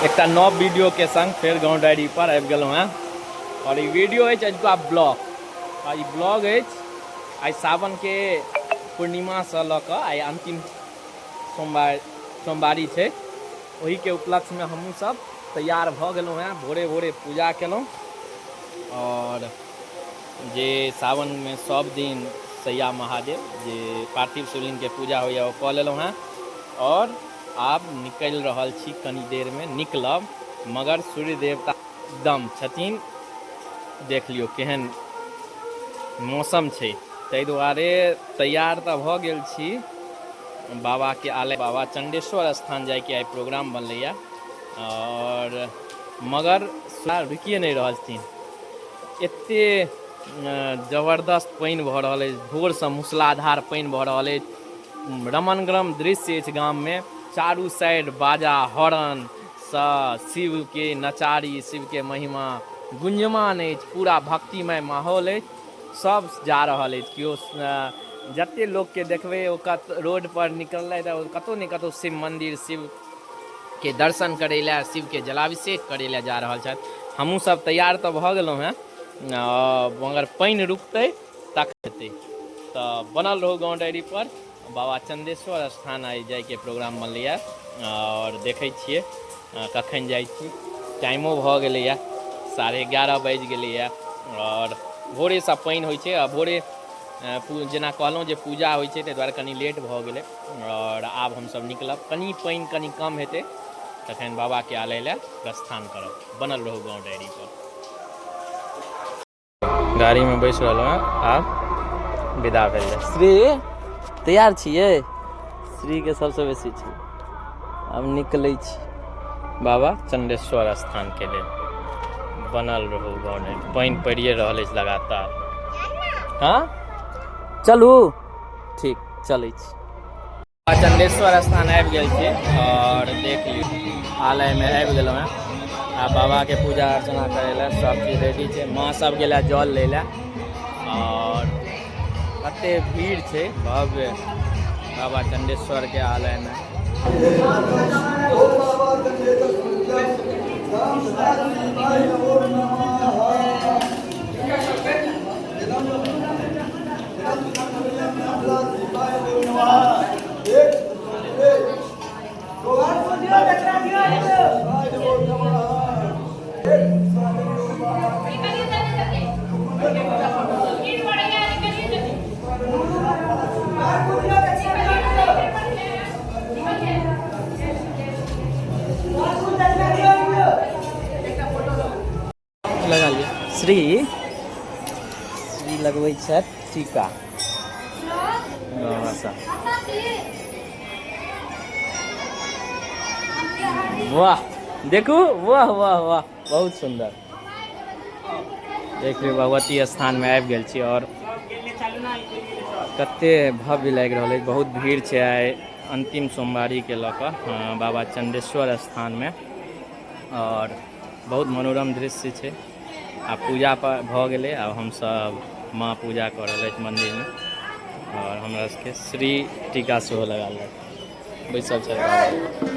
एक नव वीडियो के संग फिर गाँव डायरी पर आबि गेलहुँ हैं और ये वीडियो है अजुका ब्लॉग और ब्लॉग है आई सावन के पूर्णिमा से लऽ कऽ आई अंतिम सोमवारी है वही के उपलक्ष्य में हमहूँ सब तैयार भऽ गेलहुँ हैं। भोरे भोरे पूजा केलहुँ और जे सावन में सब दिन सैया महादेव जे पार्थिव शिवलिंग के पूजा होइए वो कऽ लेलहुँ हैं और आब निकल रहल छी कनी देर में निकलब मगर सूर्य देवता एकदम छथिन देख लियो केहन मौसम छै ताहि दुआरे तैयार तऽ भऽ गेल छी बाबा के आलय बाबा चंडेश्वर स्थान जाए के आई प्रोग्राम बनलैया और मगर रुकिए नहीं रहल छथिन एते जबरदस्त पानि भऽ रहल अछि भोर से मूसलाधार पानि भऽ रहल अछि रमणगरम दृश्य अछि गाम में चारू साइड बाजा हॉर्न सँ शिव के नचारी शिव के महिमा गुंजमान अछि पूरा भक्तिमय माहौल अछि सब जा रहल अछि केओ जते लोग के देखबै रोड पर निकललै तऽ कतौ ने कतौ शिव मंदिर शिव के दर्शन करे ला शिव के जलाभिषेक करे ला जा रहल छथि। हमहूँ सब तैयार तऽ भऽ गेलहुँ हैं मगर पानि रुकतै तक हेतै तऽ बनल रहू गाँव डायरी पर। बाबा चंदेश्वर स्थान आई जाए के प्रोग्राम बनलैया और देखै छियै कखन जाइ छी टाइमो भऽ गेलैया 11:30 बाजि गेलैया और भोरे से पानि होइ छै आ भोरे जेना कहलहुँ जे पूजा होइ छै ताहि दुआरे कनि लेट भऽ गेलै और आब हमसब निकलब कनि पानि कनि कम हेतै तखन बाबा के आलय लए प्रस्थान करब। बनल रहू गाँव डायरी पर। गाड़ी में बैस रहलहुँ हैं आब विदा भेल जाए। श्री तैयार छियै श्री के सबसे बेसी छै अब निकलै छी बाबा चंडेश्वर स्थान के लेल। बनल रहू गाँव डायरी पानि पड़िए रहल अछि लगातार। हाँ चलू ठीक चलै छी। बाबा चंडेश्वर स्थान आबि गेल छी और देख लियौ आलय में आबि गेलहुँ हैं आ बाबा के पूजा अर्चना करे ला सब चीज रेडी छै माँ सब गेला जल ले ला और कते भीड़ छै भव्य बाबा चंडेश्वर के आलय में। लगा लिया श्री लगबै छथि टीका वाह देखू वाह वाह वाह बहुत सुंदर देख लियौ भगवती स्थान में आबि गेल छी और कते भव्य लागि रहल अछि बहुत भीड़ छै आइ अंतिम सोमवारी के लऽ कऽ बाबा चंडेश्वर स्थान में और बहुत मनोरम दृश्य छै। आ पूजा भऽ गेलै आब हमसब माँ पूजा कऽ रहल अछि मंदिर में और हमरा सबके श्री टीका सेहो लगा बैसल छै।